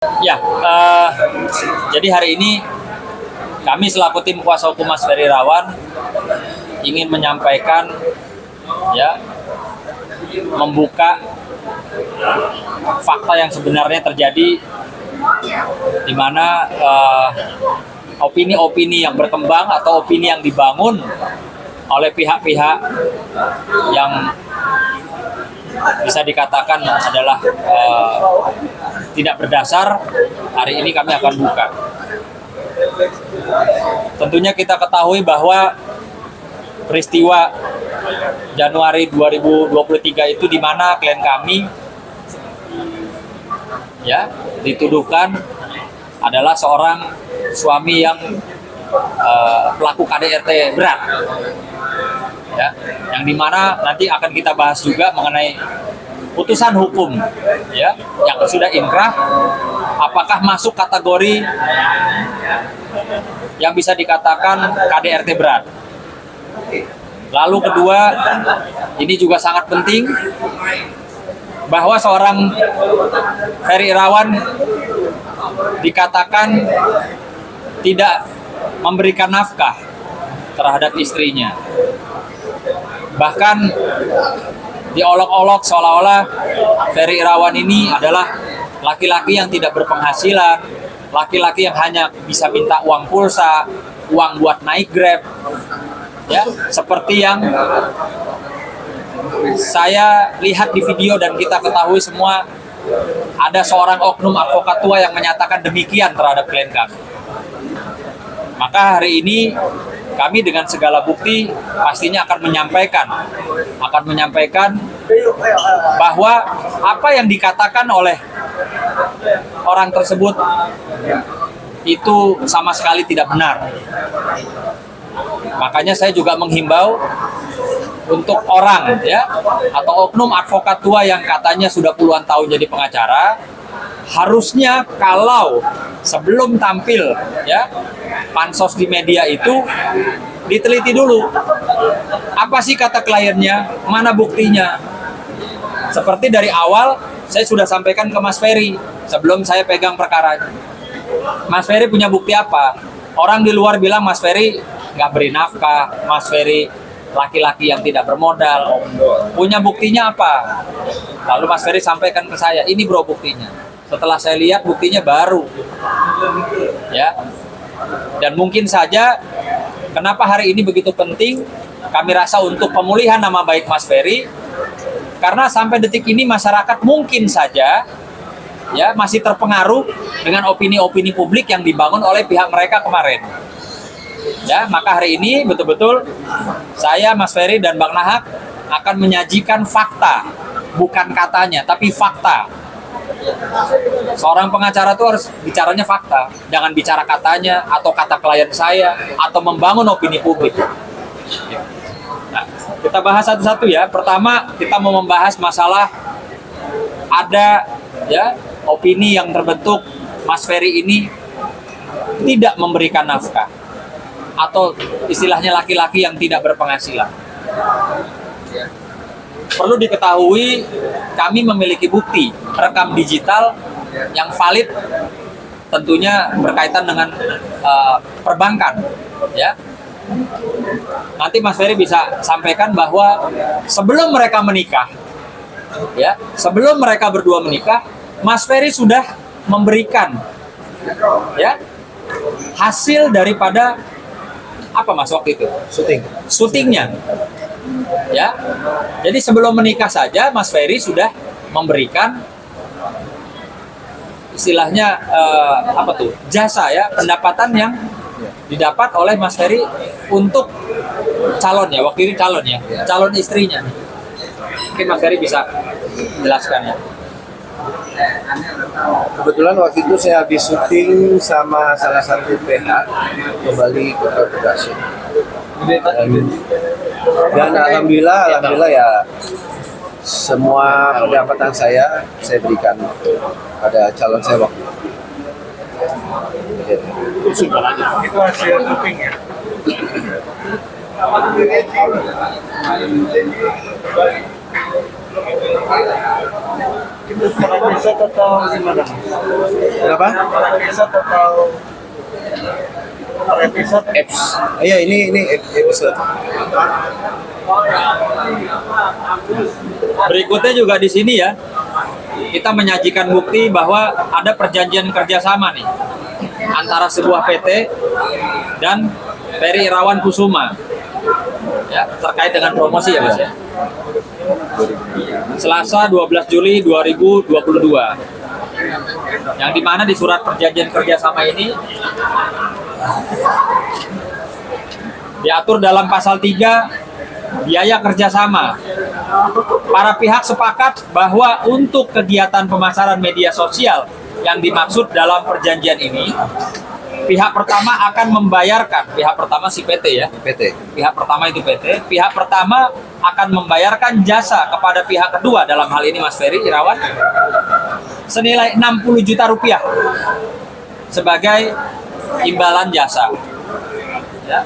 Ya, jadi hari ini kami selaku tim kuasa hukum Mas Ferry Irawan ingin menyampaikan, ya, membuka fakta yang sebenarnya terjadi, di mana opini-opini yang berkembang atau opini yang dibangun oleh pihak-pihak yang bisa dikatakan adalah tidak berdasar. Hari ini kami akan buka. Tentunya kita ketahui bahwa peristiwa Januari 2023 itu di mana klien kami, ya, dituduhkan adalah seorang suami yang pelaku KDRT berat, ya, yang dimana nanti akan kita bahas juga mengenai putusan hukum, ya, yang sudah inkrah, apakah masuk kategori yang bisa dikatakan KDRT berat. Lalu kedua, ini juga sangat penting bahwa seorang Ferry Irawan dikatakan tidak memberikan nafkah terhadap istrinya. Bahkan diolok-olok seolah-olah Ferry Irawan ini adalah laki-laki yang tidak berpenghasilan, laki-laki yang hanya bisa minta uang pulsa, uang buat naik Grab, ya, seperti yang saya lihat di video dan kita ketahui semua, ada seorang oknum advokat tua yang menyatakan demikian terhadap klien kami. Maka hari ini kami dengan segala bukti pastinya akan menyampaikan bahwa apa yang dikatakan oleh orang tersebut itu sama sekali tidak benar. Makanya saya juga menghimbau untuk orang, ya, atau oknum advokat tua yang katanya sudah puluhan tahun jadi pengacara, harusnya kalau sebelum tampil, ya, pansos di media itu diteliti dulu. Apa sih kata kliennya? Mana buktinya? Seperti dari awal saya sudah sampaikan ke Mas Ferry sebelum saya pegang perkaranya. Mas Ferry punya bukti apa? Orang di luar bilang Mas Ferry nggak beri nafkah, Mas Ferry laki-laki yang tidak bermodal. Punya buktinya apa? Lalu Mas Ferry sampaikan ke saya, ini bro buktinya. Setelah saya lihat buktinya baru, ya. Dan mungkin saja kenapa hari ini begitu penting, kami rasa untuk pemulihan nama baik Mas Ferry, karena sampai detik ini masyarakat mungkin saja, ya, masih terpengaruh dengan opini-opini publik yang dibangun oleh pihak mereka kemarin. Ya, maka hari ini betul-betul saya, Mas Ferry dan Bang Nahak akan menyajikan fakta, bukan katanya, tapi fakta. Seorang pengacara itu harus bicaranya fakta, jangan bicara katanya atau kata klien saya atau membangun opini publik. Nah, kita bahas satu-satu ya. Pertama, kita mau membahas masalah ada, ya, opini yang terbentuk Mas Ferry ini tidak memberikan nafkah atau istilahnya laki-laki yang tidak berpenghasilan. Perlu diketahui, kami memiliki bukti rekam digital yang valid, tentunya berkaitan dengan perbankan, ya. Nanti Mas Ferry bisa sampaikan bahwa sebelum mereka menikah, ya, sebelum mereka berdua menikah, Mas Ferry sudah memberikan, ya, hasil daripada apa Mas waktu itu? Syutingnya. Ya. Jadi sebelum menikah saja Mas Ferry sudah memberikan istilahnya apa tuh? Jasa, ya, pendapatan yang didapat oleh Mas Ferry untuk calon, ya, waktu itu calon, ya, calon istrinya. Mungkin Mas Ferry bisa jelaskan, ya. Kebetulan waktu itu saya habis syuting sama salah satu PH kembali ke Bekasi. Dan alhamdulillah ya semua pendapatan saya berikan pada calon saya waktu itu. Itu hasil syuting ya? Per episode atau gimana? Kenapa? Per episode atau per episode? Apps. Iya, ini episode. Berikutnya juga di sini ya, kita menyajikan bukti bahwa ada perjanjian kerjasama nih antara sebuah PT dan Ferry Irawan Kusuma ya, terkait dengan promosi ya Mas ya. Selasa 12 Juli 2022, yang dimana di surat perjanjian kerjasama ini diatur dalam pasal 3 biaya kerjasama. Para pihak sepakat bahwa untuk kegiatan pemasaran media sosial yang dimaksud dalam perjanjian ini, pihak pertama akan membayarkan, pihak pertama si PT ya, PT. pihak pertama itu PT, pihak pertama akan membayarkan jasa kepada pihak kedua, dalam hal ini Mas Ferry Irawan, senilai 60 juta rupiah sebagai imbalan jasa. Ya.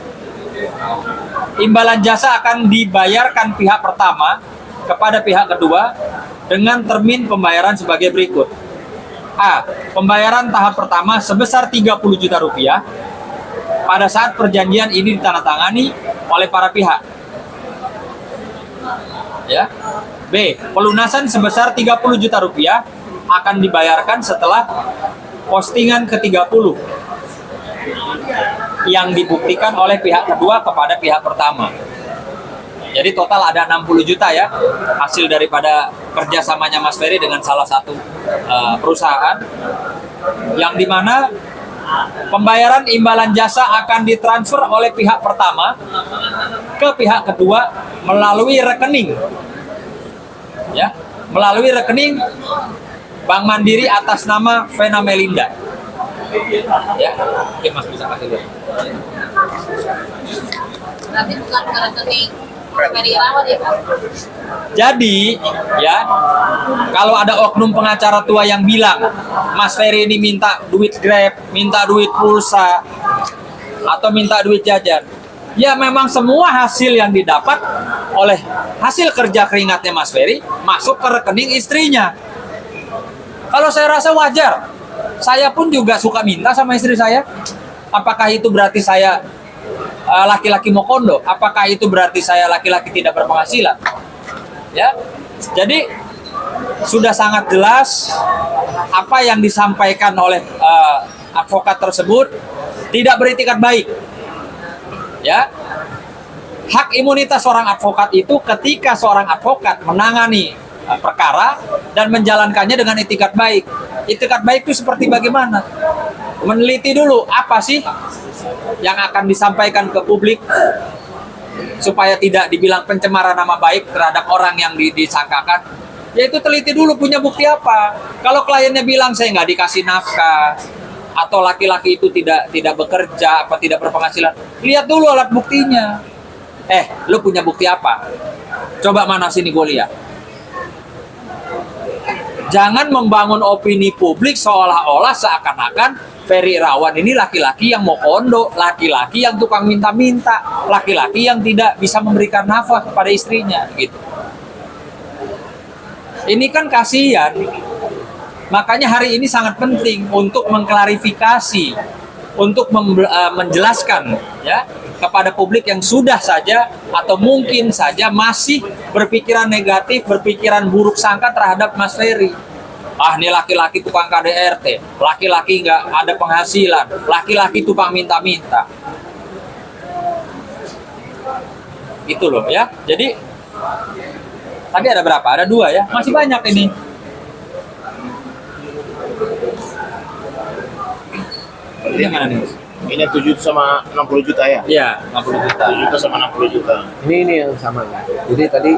Imbalan jasa akan dibayarkan pihak pertama kepada pihak kedua dengan termin pembayaran sebagai berikut. A. Pembayaran tahap pertama sebesar 30 juta rupiah pada saat perjanjian ini ditandatangani oleh para pihak. Ya. B. Pelunasan sebesar 30 juta rupiah akan dibayarkan setelah postingan ke-30 yang dibuktikan oleh pihak kedua kepada pihak pertama. Jadi total ada 60 juta ya hasil daripada kerjasamanya Mas Ferry dengan salah satu perusahaan, yang dimana pembayaran imbalan jasa akan ditransfer oleh pihak pertama ke pihak kedua melalui rekening, ya, melalui rekening Bank Mandiri atas nama Vena Melinda. Ya, oke Mas bisa kasih lihat. Tapi bukan ke rekening Ferry Irawan ya Pak? Jadi ya, kalau ada oknum pengacara tua yang bilang Mas Ferry ini minta duit Grab, minta duit pulsa, atau minta duit jajan, ya memang semua hasil yang didapat oleh hasil kerja keringatnya Mas Ferry masuk ke rekening istrinya. Kalau saya rasa wajar. Saya pun juga suka minta sama istri saya. Apakah itu berarti saya laki-laki mau kondo? Apakah itu berarti saya laki-laki tidak berpenghasilan? Ya, jadi sudah sangat jelas apa yang disampaikan oleh advokat tersebut tidak beretikat baik. Ya, hak imunitas seorang advokat itu ketika seorang advokat menangani perkara dan menjalankannya dengan etikat baik. Etikat baik itu seperti bagaimana? Meneliti dulu apa sih yang akan disampaikan ke publik supaya tidak dibilang pencemaran nama baik terhadap orang yang disangkakan. Yaitu teliti dulu punya bukti apa. Kalau kliennya bilang saya nggak dikasih nafkah atau laki-laki itu tidak bekerja apa tidak berpenghasilan, lihat dulu alat buktinya. Lu punya bukti apa? Coba mana sini gue lihat. Jangan membangun opini publik seolah-olah seakan-akan Ferry Irawan ini laki-laki yang mau kondo, laki-laki yang tukang minta-minta, laki-laki yang tidak bisa memberikan nafkah kepada istrinya, gitu. Ini kan kasihan. Makanya hari ini sangat penting untuk mengklarifikasi, untuk menjelaskan ya kepada publik yang sudah saja atau mungkin saja masih berpikiran negatif, berpikiran buruk sangka terhadap Mas Ferry. Ini laki-laki tukang KDRT, laki-laki nggak ada penghasilan, laki-laki tukang minta-minta. Gitu loh ya. Jadi tadi ada berapa? Ada 2 ya. Masih banyak ini. Ini yang mana nih? Ini 7 sama 60 juta ya? Iya, 60 juta. 7 juta sama 60 juta. Ini yang sama ya. Jadi tadi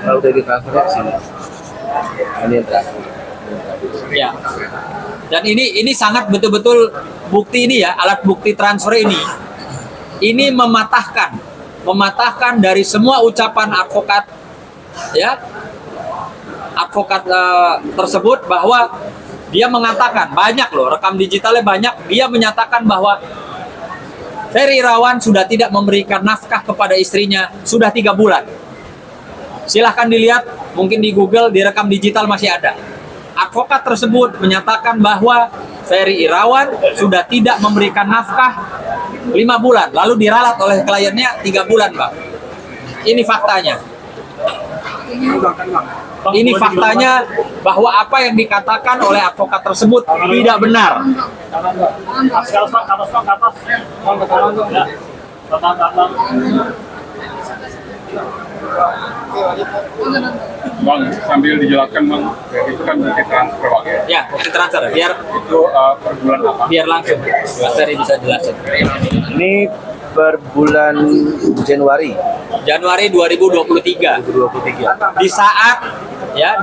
kalau udah ditransfer ke sini. Ini yang terakhir. Ya. Dan ini sangat betul-betul bukti ini ya, alat bukti transfer ini mematahkan dari semua ucapan advokat ya. Advokat tersebut bahwa dia mengatakan banyak loh, rekam digitalnya banyak, dia menyatakan bahwa Ferry Irawan sudah tidak memberikan nafkah kepada istrinya sudah 3 bulan. Silahkan dilihat, mungkin di Google, di rekam digital masih ada. advokat tersebut menyatakan bahwa Ferry Irawan sudah tidak memberikan nafkah 5 bulan, lalu diralat oleh kliennya 3 bulan, Bang. Ini faktanya. Ini faktanya bahwa apa yang dikatakan oleh advokat tersebut tidak benar. Bang, sambil dijelaskan Bang, itu kan bukti transfer Bang ya? Ya, bukti transfer biar Itu per bulan apa? biar langsung Mas Ferry bisa jelasin. Ini per bulan Januari Januari 2023. 2023.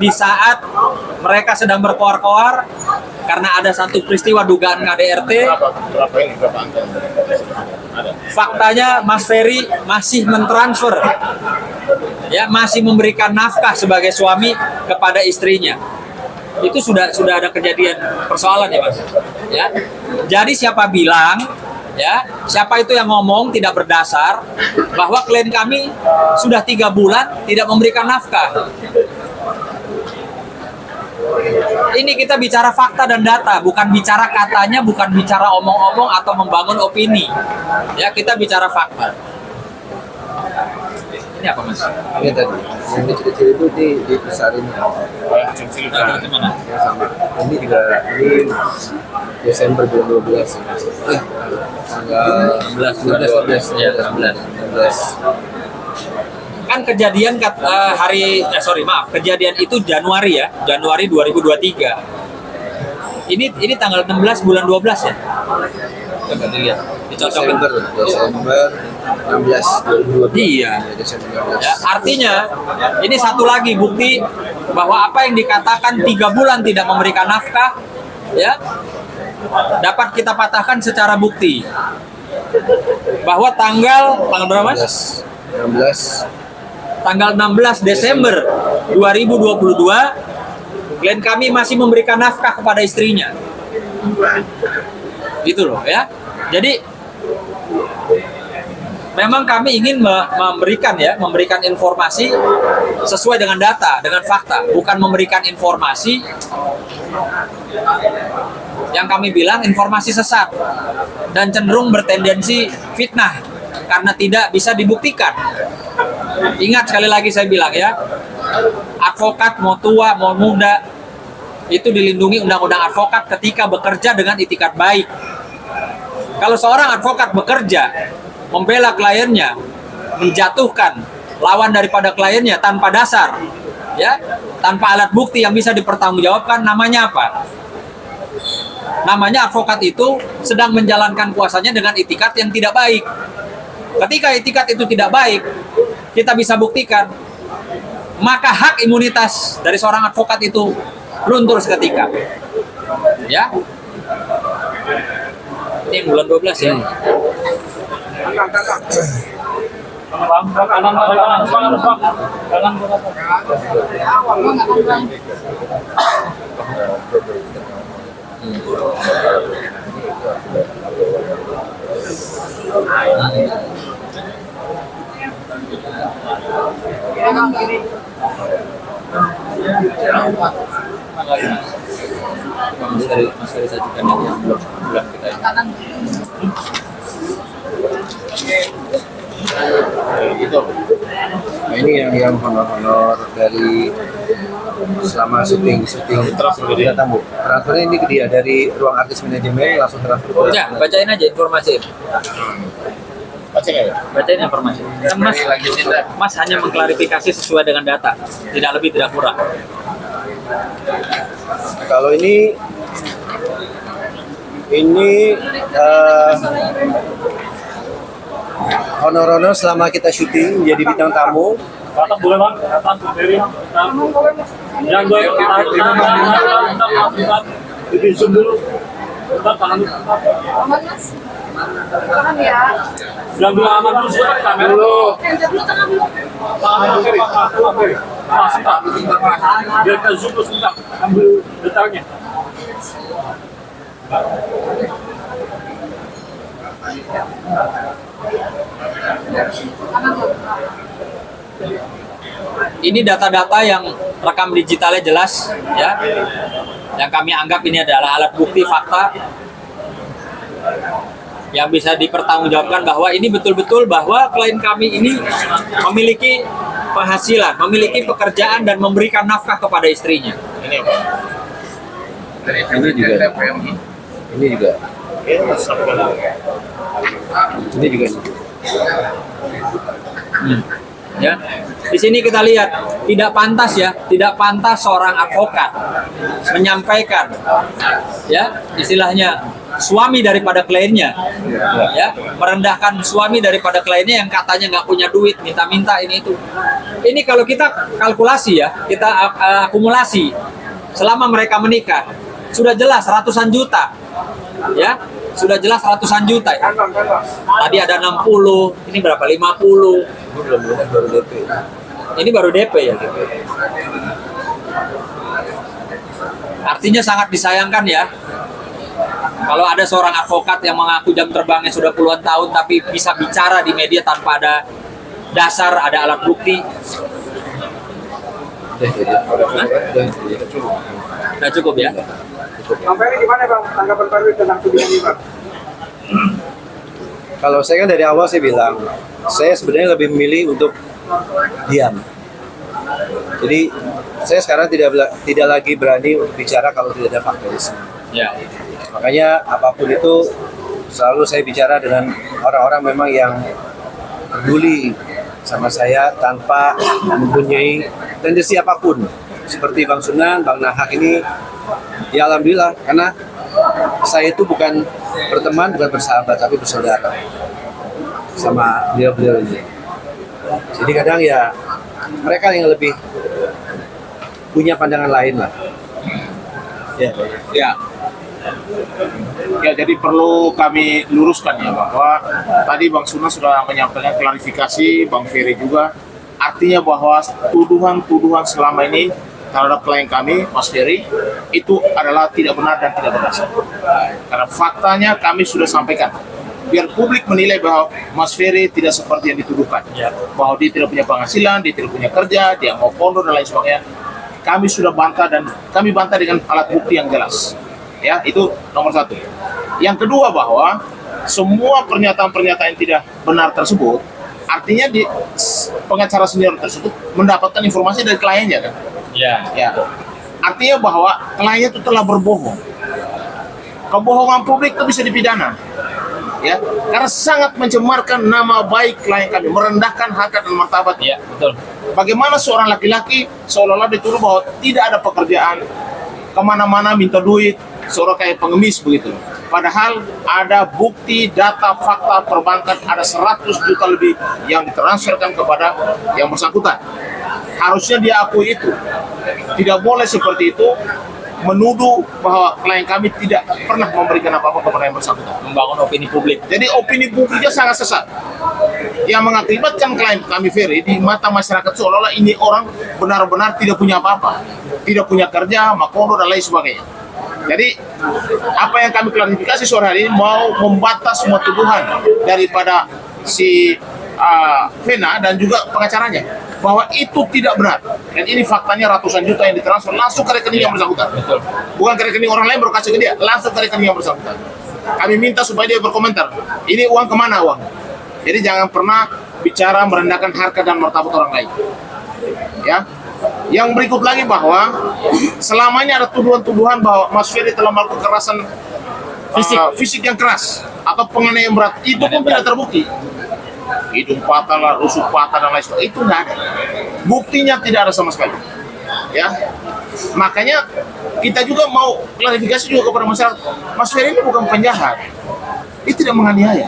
Di saat mereka sedang berkoar-koar karena ada satu peristiwa dugaan KDRT. Berapa ini? Berapa angka? Ada. Faktanya Mas Ferry masih mentransfer, ya, masih memberikan nafkah sebagai suami kepada istrinya. Itu sudah ada kejadian persoalan ya, Mas. Ya. Jadi siapa bilang, ya, siapa itu yang ngomong tidak berdasar bahwa klien kami sudah 3 bulan tidak memberikan nafkah. Ini kita bicara fakta dan data, bukan bicara katanya, bukan bicara omong-omong atau membangun opini. Ya, kita bicara fakta. Ini apa, Mas? Ini tadi, yang kecil-kecil itu dibesarin. Nah, gimana? Ya, sampai ini juga ini Desember bulan 12. Tanggal 11. Ya, 11. Kan kejadian kejadian itu Januari ya, Januari 2023. Ini tanggal 16 bulan 12 ya. Coba dilihat, dicocokin. Desember 16 2022. Iya. Desember 16. Ya, artinya ini satu lagi bukti bahwa apa yang dikatakan 3 bulan tidak memberikan nafkah, ya, dapat kita patahkan secara bukti. Bahwa tanggal berapa, Mas? 16 Tanggal 16 Desember 2022, klien kami masih memberikan nafkah kepada istrinya. Gitu loh ya. Jadi memang kami ingin memberikan informasi sesuai dengan data, dengan fakta, bukan memberikan informasi yang kami bilang informasi sesat dan cenderung bertendensi fitnah karena tidak bisa dibuktikan. Ingat sekali lagi saya bilang ya, advokat mau tua mau muda itu dilindungi undang-undang advokat ketika bekerja dengan itikat baik. Kalau seorang advokat bekerja membela kliennya, menjatuhkan lawan daripada kliennya tanpa dasar, ya, tanpa alat bukti yang bisa dipertanggungjawabkan, namanya apa? Namanya advokat itu sedang menjalankan kuasanya dengan itikat yang tidak baik. Ketika itikat itu tidak baik, kita bisa buktikan, maka hak imunitas dari seorang advokat itu luntur seketika. Ya. Ini bulan 12 ya. Mas Ferry sajikan yang belum kita ini. Nah, ini yang honor-honor dari selama syuting Transfer ke dia. tamu. Transfernya ini ke dia dari ruang artis manajemen langsung transfer ke Ya, bacain aja informasi. Baca nggak ya? Bacain informasi. Kan Mas hanya mengklarifikasi sesuai dengan data, tidak lebih tidak kurang. Kalau ini honor-honor selama kita syuting jadi bintang tamu. Atas boleh bang, atas dari yang gue di zoom dulu. Bentar, tangan dulu. Aman, Mas. Tahan ya. Yang dulu aman dulu, sebentar, kamera dulu. Handle dulu, tangan dulu. Tangan dulu, kiri. Sebentar. Biar kita zoom dulu sebentar, ambil detailnya. Ini data-data yang rekam digitalnya jelas, ya. Yang kami anggap ini adalah alat bukti fakta yang bisa dipertanggungjawabkan bahwa ini betul-betul bahwa klien kami ini memiliki penghasilan, memiliki pekerjaan dan memberikan nafkah kepada istrinya. Ini apa? Ini juga. Ini juga. Ini sampai Ini juga. Ya, di sini kita lihat tidak pantas ya, tidak pantas seorang advokat menyampaikan, ya istilahnya suami daripada kliennya, ya merendahkan suami daripada kliennya yang katanya nggak punya duit, minta-minta ini itu. Ini kalau kita kalkulasi ya, kita akumulasi selama mereka menikah sudah jelas ratusan juta, ya sudah jelas ratusan juta. Tadi ada 60, ini berapa? 50. Ini belum lunas, baru DP. Ini baru DP ya. Artinya sangat disayangkan ya. Kalau ada seorang advokat yang mengaku jam terbangnya sudah puluhan tahun tapi bisa bicara di media tanpa ada dasar, ada alat bukti. Udah cukup ya. Bang Ferry gimana Bang tanggapan Ferry tentang tudingan ini Bang? Kalau saya kan dari awal saya bilang, saya sebenarnya lebih memilih untuk diam. Jadi saya sekarang tidak lagi berani untuk bicara kalau tidak ada fakta di sini. Ya. Makanya apapun itu selalu saya bicara dengan orang-orang memang yang peduli sama saya tanpa mempunyai tendensi apapun. Seperti Bang Sunan, Bang Nahak ini, ya alhamdulillah karena saya itu bukan berteman, bukan bersahabat, tapi bersaudara sama beliau-beliau ini. Jadi kadang ya mereka yang lebih punya pandangan lain lah. Ya. Ya, jadi perlu kami luruskan ya bahwa tadi Bang Sunan sudah menyampaikan klarifikasi, Bang Ferry juga. Artinya bahwa tuduhan-tuduhan selama ini terhadap klien kami, Mas Ferry, itu adalah tidak benar dan tidak berdasar. Karena faktanya kami sudah sampaikan. Biar publik menilai bahwa Mas Ferry tidak seperti yang dituduhkan. Bahwa dia tidak punya penghasilan, dia tidak punya kerja, dia mau pondok dan lain sebagainya. Kami sudah bantah dan kami bantah dengan alat bukti yang jelas. Ya, itu nomor satu. Yang kedua bahwa semua pernyataan-pernyataan yang tidak benar tersebut, artinya di pengacara senior tersebut mendapatkan informasi dari kliennya kan? Ya. Artinya bahwa kliennya itu telah berbohong. Kebohongan publik itu bisa dipidana. Ya, karena sangat mencemarkan nama baik klien kami, merendahkan harkat dan martabat. Iya, betul. Bagaimana seorang laki-laki seolah-olah dituduh bahwa tidak ada pekerjaan, kemana-mana minta duit, seorang kayak pengemis begitu. Padahal ada bukti, data, fakta perbankan ada 100 juta lebih yang ditransferkan kepada yang bersangkutan. Harusnya dia akui itu. Tidak boleh seperti itu menuduh bahwa klien kami tidak pernah memberikan apa-apa kepada yang bersangkutan. Membangun opini publik. Jadi opini publiknya sangat sesat. Yang mengakibatkan klien kami Ferry di mata masyarakat seolah-olah ini orang benar-benar tidak punya apa-apa. Tidak punya kerja, makondo dan lain sebagainya. Jadi apa yang kami klarifikasi sore hari ini mau membatas semua tuduhan daripada si Vena dan juga pengacaranya bahwa itu tidak benar dan ini faktanya ratusan juta yang ditransfer langsung ke rekening yang bersangkutan. Bukan ke rekening orang lain baru kasih ke dia, langsung ke rekening yang bersangkutan. Kami minta supaya dia berkomentar ini uang kemana uang. Jadi jangan pernah bicara merendahkan harkat dan martabat orang lain. Ya. Yang berikut lagi bahwa selamanya ada tuduhan-tuduhan bahwa Mas Ferry telah melakukan kekerasan fisik yang keras atau penganiayaan berat. Itu pun tidak terbukti. Hidung patah lah, rusuk patah dan lain sebagainya. Itu nggak ada. Buktinya tidak ada sama sekali. Ya, makanya kita juga mau klarifikasi juga kepada masyarakat. Mas Ferry ini bukan penjahat. Dia tidak menganiaya.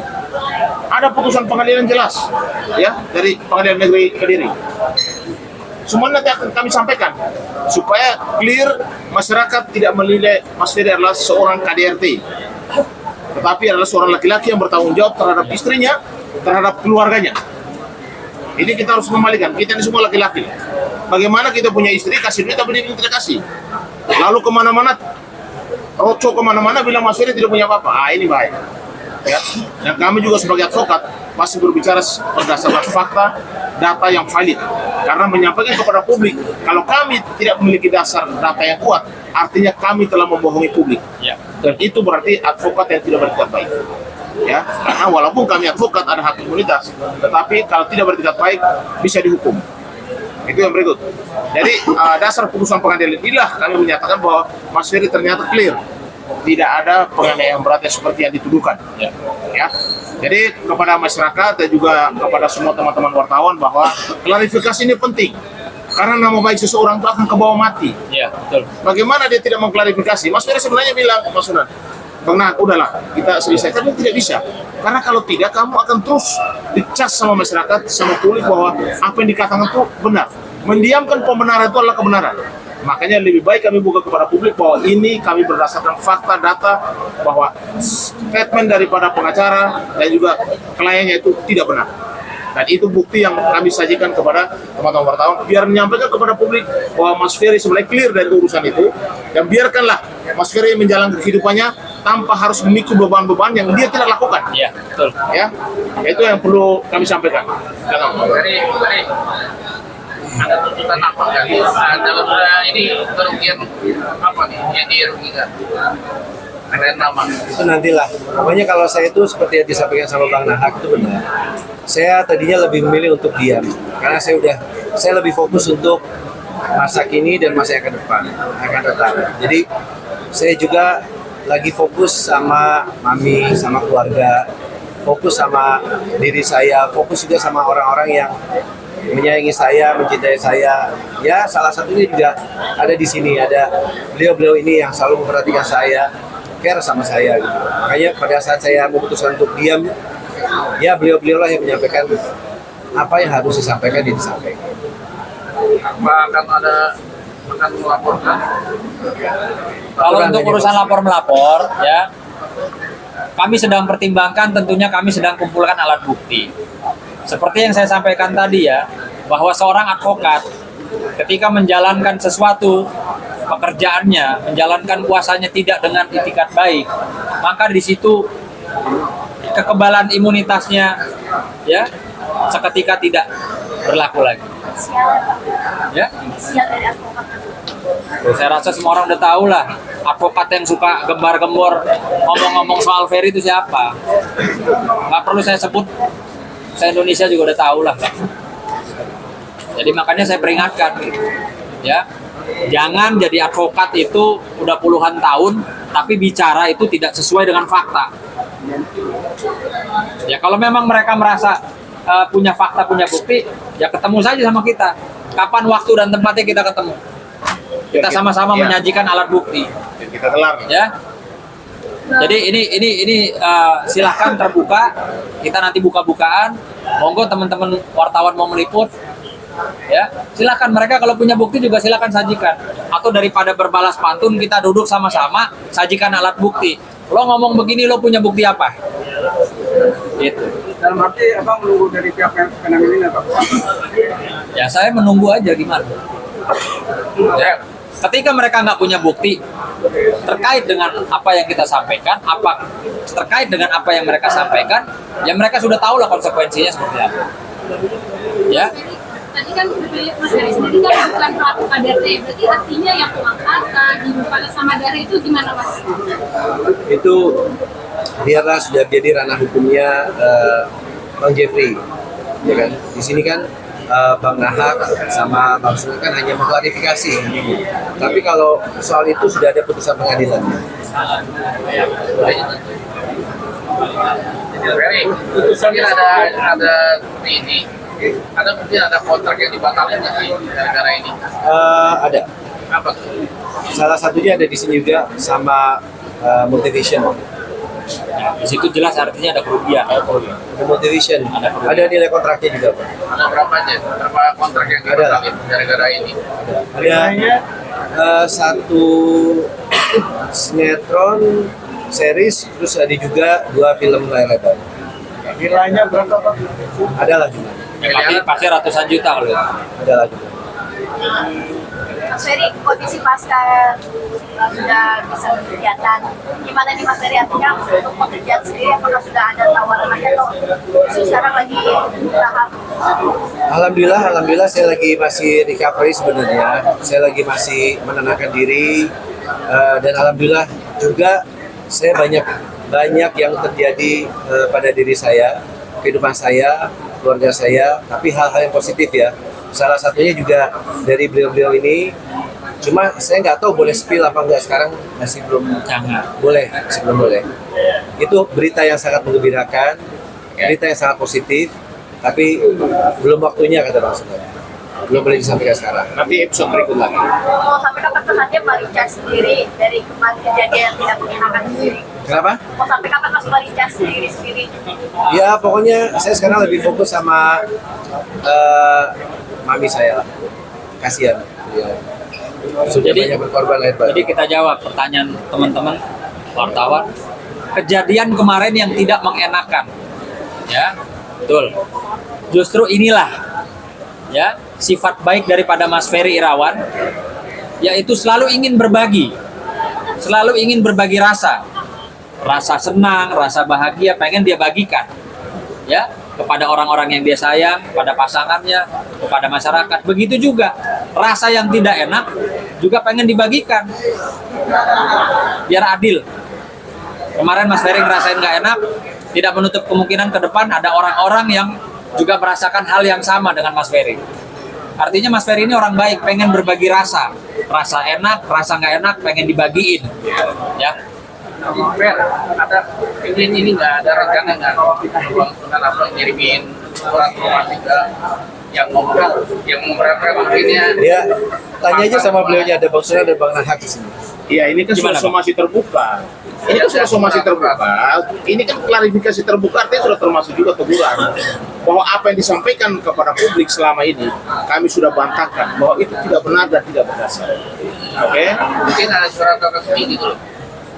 Ada putusan pengadilan jelas, ya dari Pengadilan Negeri Kediri. Semua nanti akan kami sampaikan supaya clear masyarakat tidak menilai Mas Ferry adalah seorang KDRT, tetapi adalah seorang laki-laki yang bertanggung jawab terhadap istrinya, terhadap keluarganya. Ini kita harus kembalikan. Kita ini semua laki-laki. Bagaimana kita punya istri kasih duit tapi dia tidak kasih. Lalu kemana-mana, roco kemana-mana bilang Mas Ferry tidak punya apa-apa. Ini bahaya. Ya. Dan kami juga sebagai advokat masih berbicara berdasarkan fakta, data yang valid. Karena menyampaikan kepada publik, kalau kami tidak memiliki dasar data yang kuat, artinya kami telah membohongi publik. Ya. Dan itu berarti advokat yang tidak bertindak baik. Ya, karena walaupun kami advokat ada hak imunitas, tetapi kalau tidak bertindak baik bisa dihukum. Itu yang berikut. Jadi dasar putusan pengadilan inilah kami menyatakan bahwa Mas Ferry ternyata clear, tidak ada penganiayaan berat yang seperti yang dituduhkan. Ya. Ya. Jadi kepada masyarakat dan juga kepada semua teman-teman wartawan bahwa klarifikasi ini penting. Karena nama baik seseorang itu akan kebawa mati. Ya, betul. Bagaimana dia tidak mengklarifikasi? Mas Ferry sebenarnya bilang, Mas Sunan, Bang Nah, udahlah, kita selesai. Tapi tidak bisa. Karena kalau tidak, kamu akan terus dicas sama masyarakat, sama publik bahwa apa yang dikatakan itu benar. Mendiamkan pembenaran itu adalah kebenaran. Makanya lebih baik kami buka kepada publik bahwa ini kami berdasarkan fakta, data, bahwa statement daripada pengacara dan juga kliennya itu tidak benar. Dan itu bukti yang kami sajikan kepada teman-teman wartawan, biar menyampaikan kepada publik bahwa Mas Ferry sebenarnya clear dari urusan itu, dan biarkanlah Mas Ferry menjalankan kehidupannya tanpa harus memikul beban-beban yang dia tidak lakukan. Iya, betul. Ya, itu yang perlu kami sampaikan. Jangan. Dari ada tuntutan apa kan? Dalam ini kerugian apa nih yang dirugikan? Ada nama. Itu nantilah. Pokoknya kalau saya itu seperti yang disampaikan sama Bang Nahak itu benar. Saya tadinya lebih memilih untuk diam karena saya lebih fokus untuk masa kini dan masa yang akan datang. Jadi saya juga lagi fokus sama mami, sama keluarga, fokus sama diri saya, fokus juga sama orang-orang yang menyayangi saya, mencintai saya. Ya, salah satunya juga ada di sini, ada beliau-beliau ini yang selalu memperhatikan saya, care sama saya gitu. Makanya pada saat saya memutuskan untuk diam, ya beliau-beliau lah yang menyampaikan apa yang harus disampaikan, disampaikan. Apa akan melaporkan? Kalau untuk urusan lapor-melapor, ya, kami sedang pertimbangkan, tentunya kami sedang kumpulkan alat bukti. Seperti yang saya sampaikan tadi ya, bahwa seorang advokat ketika menjalankan sesuatu pekerjaannya, menjalankan kuasanya tidak dengan itikat baik, maka di situ kekebalan imunitasnya ya seketika tidak berlaku lagi. Ya. Saya rasa semua orang udah tahu lah, advokat yang suka gembar-gembor ngomong-ngomong soal Ferry itu siapa. Nggak perlu saya sebut, saya Indonesia juga udah tahu lah. Jadi makanya saya peringatkan, ya, jangan jadi advokat itu udah puluhan tahun, tapi bicara itu tidak sesuai dengan fakta. Ya kalau memang mereka merasa punya fakta, punya bukti, ya ketemu saja sama kita. Kapan waktu dan tempatnya kita ketemu? Kita sama-sama menyajikan alat bukti. Kita kelar. Ya. Jadi ini silahkan terbuka. Kita nanti buka-bukaan. Monggo teman-teman wartawan mau meliput. Ya, silahkan mereka kalau punya bukti juga silahkan sajikan. Atau daripada berbalas pantun, kita duduk sama-sama sajikan alat bukti. Lo ngomong begini, lo punya bukti apa? Gitu. Dalam arti abang menunggu dari pihak penang ini nggak, Pak? Ya saya menunggu aja gimana. Ya, ketika mereka nggak punya bukti terkait dengan apa yang kita sampaikan, terkait dengan apa yang mereka sampaikan, ya mereka sudah tahu lah konsekuensinya seperti apa. Ya. Tadi kan Mas Ferry sendiri kan bukan pelaku KDRT, berarti artinya yang pengangkatan, dibuka sama dari itu gimana Mas? Itu biarlah sudah jadi ranah hukumnya Bang Jeffrey, ya kan? Di sini kan Bang Nahak sama Bang Sunan kan hanya mengklarifikasi. Tapi kalau soal itu sudah ada putusan pengadilan. Ferry, mungkin ada ini, mungkin ada kontrak yang dibatalkan nggak sih gara-gara ini? Ada. Apa? Salah satunya ada di sini juga sama Motivation. Di situ jelas artinya ada kerugian. Ada Motivation. Ada nilai kontraknya juga, Pak. Ada berapa aja? Berapa kontrak yang Ada lah. dibatalkan gara-gara ini? Ada satu sinetron series, terus ada juga 2 film layar lebar. Nilainya berapa, Pak? Adalah juga. Pasti ratusan juta kalau itu. Adalah juga. Mas Ferry, kondisi pasca sudah bisa berkegiatan, gimana nih Mas Ferry, artinya untuk pekerjaan sendiri apakah sudah ada tawaran lagi atau sekarang lagi tahap? Alhamdulillah saya lagi masih recovery sebenarnya. Saya lagi masih menenangkan diri dan alhamdulillah juga saya banyak yang terjadi pada diri saya, kehidupan saya, keluarga saya, tapi hal-hal yang positif ya. Salah satunya juga dari beliau-beliau ini. Cuma saya nggak tahu boleh spill apa enggak, sekarang masih belum boleh, sebelum boleh. Itu berita yang sangat menggembirakan, berita yang sangat positif, tapi belum waktunya kata Bang Sunda. Belum boleh disampaikan sekarang. Nanti episode berikut lagi. Mau sampai kapan kesannya Pak Richard sendiri dari kemarin kejadian yang tidak menyenangkan sendiri? Kenapa? Mau sampai kapan Mas Pak Richard sendiri? Ya pokoknya saya sekarang lebih fokus sama mami saya lah. Kasihan. Ya. Sudah Jadi- banyak berkorban lahir batin. Jadi kita jawab pertanyaan teman-teman wartawan. Kejadian kemarin yang tidak mengenakan, ya, betul. Justru inilah, ya, sifat baik daripada Mas Ferry Irawan, yaitu selalu ingin berbagi rasa senang, rasa bahagia, pengen dia bagikan, ya, kepada orang-orang yang dia sayang, kepada pasangannya, kepada masyarakat. Begitu juga rasa yang tidak enak juga pengen dibagikan, biar adil. Kemarin Mas Ferry ngerasain nggak enak, tidak menutup kemungkinan ke depan ada orang-orang yang juga merasakan hal yang sama dengan Mas Ferry. Artinya Mas Ferry ini orang baik, pengen berbagi rasa enak, rasa nggak enak, pengen dibagiin, ya. Fer, ada ini nggak ada rencana nggak Bang Sunan apa ngirimin surat informasi ke yang memberatkan mungkinnya? Ya, tanya aja sama beliaunya, ada Bang Sunda dan Bang Nahak di sini. Iya, ini kan Gimana, sudah somasi terbuka. Ini kan sudah somasi terbuka. Ini kan klarifikasi terbuka, artinya sudah termasuk juga teguran bahwa apa yang disampaikan kepada publik selama ini kami sudah bantahkan bahwa itu tidak benar dan tidak berdasar. Oke? Mungkin ada surat resmi gitu loh.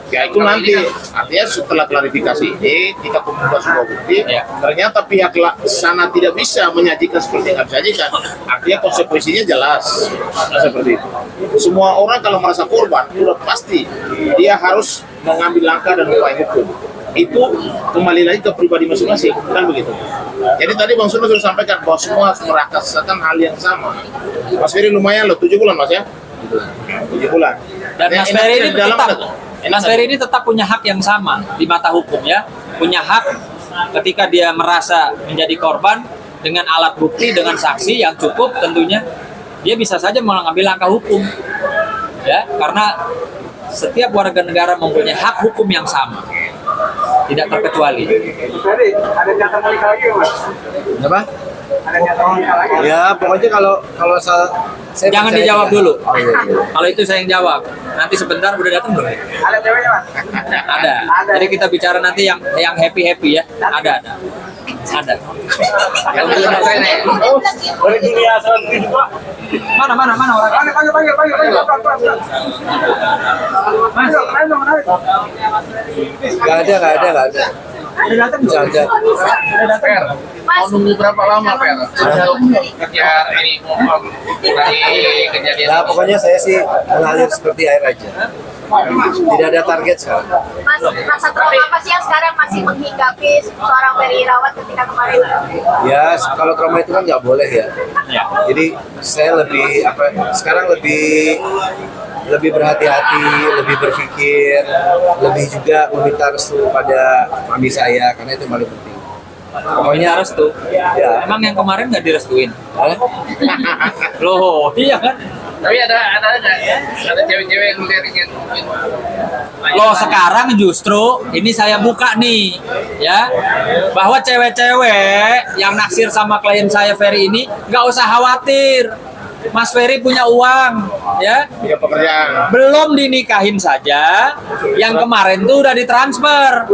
Ya itu nanti, artinya setelah klarifikasi ini kita kumpulkan semua bukti, Ya. ternyata pihak sana tidak bisa menyajikan seperti yang kami sajikan, artinya konsekuensinya jelas. Nah, seperti itu. Semua orang kalau merasa korban, sudah pasti dia harus mengambil langkah dan upaya hukum. Itu kembali lagi ke pribadi masing-masing, kan begitu. Jadi tadi Bang Sunda sudah sampaikan bahwa semua harus merasakan hal yang sama. Mas Ferry lumayan loh, 7 bulan Mas ya? 7 bulan. Dan Mas Ferry ini di dalam tetap, Mas Ferry ini tetap punya hak yang sama di mata hukum, ya. Punya hak ketika dia merasa menjadi korban dengan alat bukti, dengan saksi yang cukup tentunya, dia bisa saja mengambil langkah hukum, ya. Karena setiap warga negara mempunyai hak hukum yang sama, tidak terkecuali. Ferry, ada jatah menikah lagi Mas? Apa? Ada jatah menikah lagi? Ya pokoknya kalau saya Jangan percaya dijawab juga. dulu. Oh, iya, iya. Kalau itu saya yang jawab. Nanti sebentar udah datang belum? Ada ceweknya Mas? Ada. Jadi kita bicara nanti yang happy ya. Ada. Yang belum selesai nih. Boleh dunia salam juga. Mana orang? Panggil. Mas, ayo dong, ayo. Nggak ada. Jangan. Fer, mau nunggu berapa lama Fer? Untuk kerja ini dari kejadian. Nah pokoknya saya sih mengalir seperti air aja. Tidak ada target sekarang. Mas, masa trauma apa sih yang sekarang masih menghinggapi seorang Ferry Irawan ketika kemarin? Ya kalau trauma itu kan nggak boleh ya. Jadi saya sekarang lebih berhati-hati, lebih berpikir, lebih juga meminta restu pada mami saya karena itu yang paling penting. Pokoknya restu. Ya. Emang yang kemarin nggak direstuin? Hah? Loh, iya kan? Tapi ada cewek-cewek yang melirikin mungkin. Loh sekarang justru ini saya buka nih, ya, bahwa cewek-cewek yang naksir sama klien saya Ferry ini nggak usah khawatir. Mas Ferry punya uang, ya. Punya pekerjaan. Belum dinikahin saja, yang kemarin tuh udah ditransfer.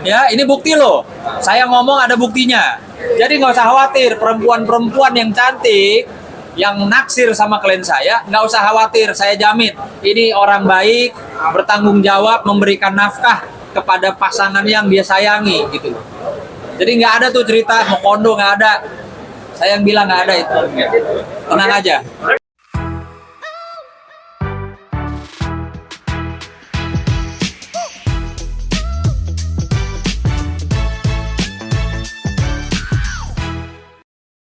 Ya, ini bukti loh. Saya ngomong ada buktinya. Jadi nggak usah khawatir, perempuan-perempuan yang cantik, yang naksir sama klien saya, nggak usah khawatir. Saya jamin, ini orang baik, bertanggung jawab, memberikan nafkah kepada pasangan yang dia sayangi, gitu loh. Jadi nggak ada tuh cerita mau kondo, nggak ada. Saya yang bilang nggak ada itu. Tenang aja.